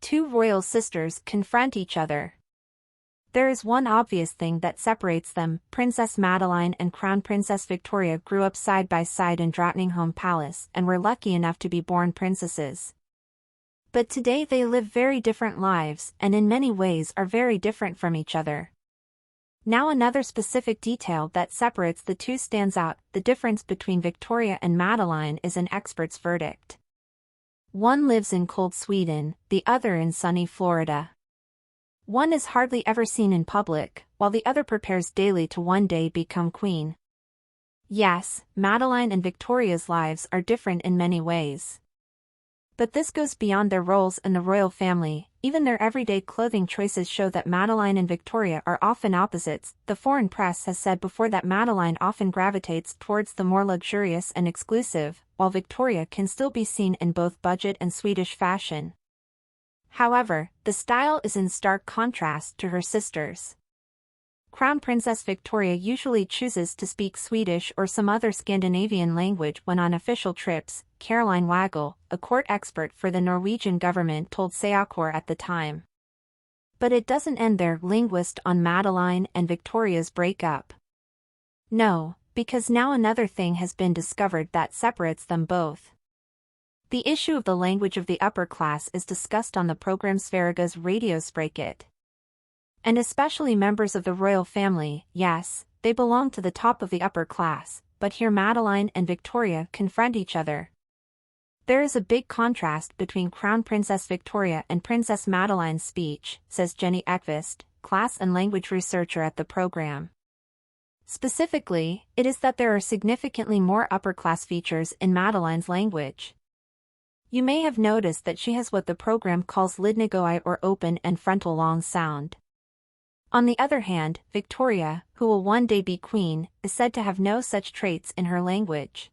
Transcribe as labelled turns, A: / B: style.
A: two royal sisters confront each other. There is one obvious thing that separates them. Princess Madeleine and Crown Princess Victoria grew up side by side in Drottningholm Palace and were lucky enough to be born princesses. But today they live very different lives and in many ways are very different from each other. Now another specific detail that separates the two stands out. The difference between Victoria and Madeleine is an expert's verdict. One lives in cold Sweden, the other in sunny Florida. One is hardly ever seen in public, while the other prepares daily to one day become queen. Yes, Madeleine and Victoria's lives are different in many ways. But this goes beyond their roles in the royal family. Even their everyday clothing choices show that Madeleine and Victoria are often opposites. The foreign press has said before that Madeleine often gravitates towards the more luxurious and exclusive, while Victoria can still be seen in both budget and Swedish fashion. However, the style is in stark contrast to her sisters. Crown Princess Victoria usually chooses to speak Swedish or some other Scandinavian language when on official trips, Caroline Wagel, a court expert for the Norwegian government, told Seakor at the time. But it doesn't end there. Linguist on Madeleine and Victoria's breakup. No, because now another thing has been discovered that separates them both. The issue of the language of the upper class is discussed on the program Sveriges Radio Språket. And especially members of the royal family, yes, they belong to the top of the upper class, but here Madeleine and Victoria confront each other. There is a big contrast between Crown Princess Victoria and Princess Madeleine's speech, says Jenny Ekvist, class and language researcher at the program. Specifically, it is that there are significantly more upper-class features in Madeleine's language. You may have noticed that she has what the program calls lidnegoi or open and frontal long sound. On the other hand, Victoria, who will one day be queen, is said to have no such traits in her language.